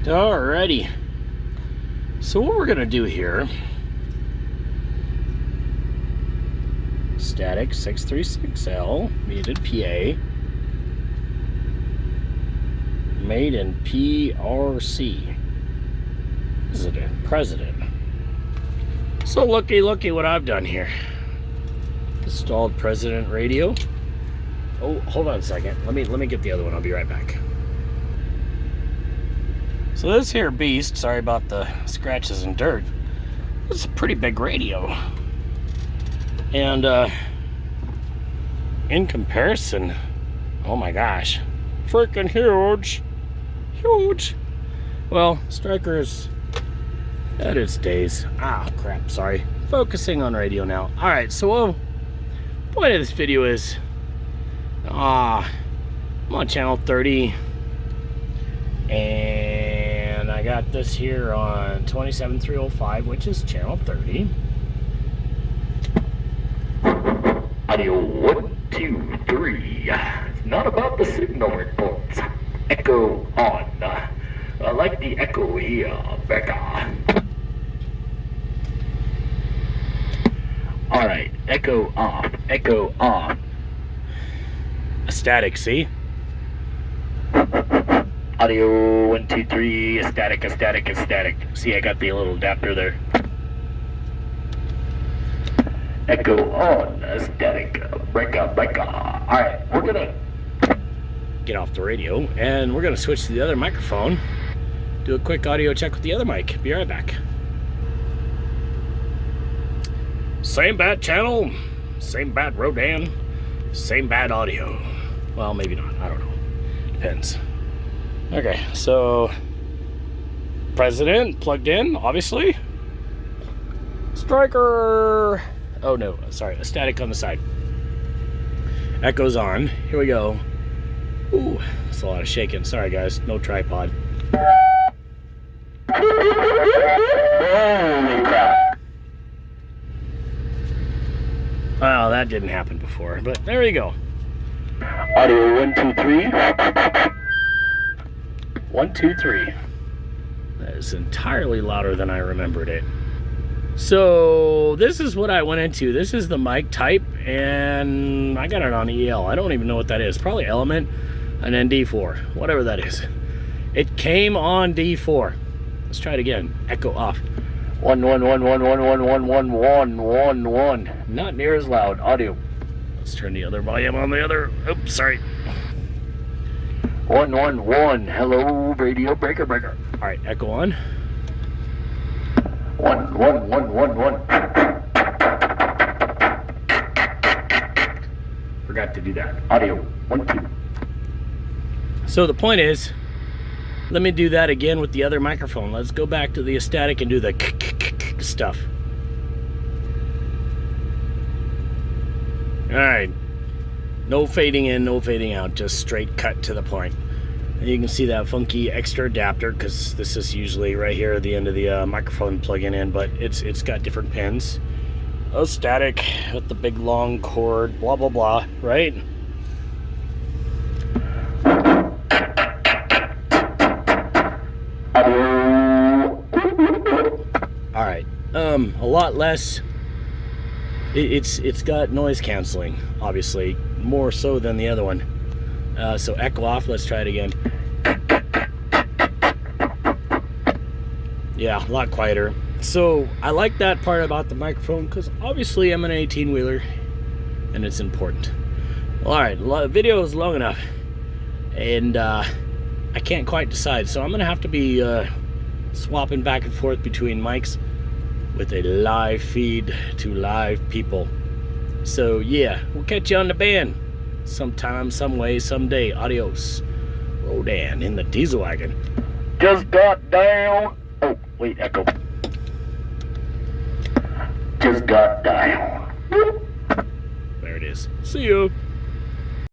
Alrighty. So what we're gonna do here, static 636L, muted PA, made in PRC. President. So looky what I've done here. Installed President radio. Oh, hold on a second. Let me get the other one. I'll be right back. So this here beast, sorry about the scratches and dirt, it's a pretty big radio. And in comparison, oh my gosh, freaking huge. Huge. Well, Striker's at its days. Ah, crap, sorry. Focusing on radio now. Alright, so point of this video is I'm on channel 30 and I got this here on 27305, which is channel 30. Audio 1, 2, 3. It's not about the signal reports. Echo on. I like the echo here, Becca. Alright, echo off, echo off. Static, see? Audio 1, 2, 3, static. See, I got the little adapter there. Echo on, static, breaker. Alright, we're gonna get off the radio and we're gonna switch to the other microphone. Do a quick audio check with the other mic. Be right back. Same bad channel, same bad Rodan, same bad audio. Well, maybe not. I don't know. Depends. Okay, so President plugged in, obviously. Striker. Oh no, sorry, a static on the side. Echoes on. Here we go. Ooh, that's a lot of shaking. Sorry guys, no tripod. holy crap. Well, that didn't happen before, but there you go. Audio 1, 2, 3. 1, 2, 3. That is entirely louder than I remembered it. So this is what I went into. This is the mic type, and I got it on EL. I don't even know what that is. Probably Element, and then D4, whatever that is. It came on D4. Let's try it again. Echo off. 1, 1, 1, 1, 1, 1, 1, 1, 1, 1, 1. Not near as loud. Audio. Let's turn the other volume on the other. Oops, sorry. 1, 1, 1. Hello, radio breaker. All right, echo on. 1, 1, 1, 1, 1. Forgot to do that. Audio 1, 2. So the point is, let me do that again with the other microphone. Let's go back to the astatic and do the stuff. All right. No fading in, no fading out, just straight cut to the point. And you can see that funky extra adapter, because this is usually right here at the end of the microphone plug-in in, but it's got different pins. Oh, static with the big long cord, blah blah blah, right? All right, a lot less. It's got noise canceling, obviously, more so than the other one. So echo off, let's try it again. Yeah, a lot quieter. So I like that part about the microphone, because obviously I'm an 18-wheeler and it's important. All right, video is long enough, and I can't quite decide, so I'm gonna have to be swapping back and forth between mics with a live feed to live people. So yeah, we'll catch you on the band sometime, some way, someday. Adios. Rodan in the diesel wagon. Just got down. Oh, wait, echo. Just got down. There it is. See you.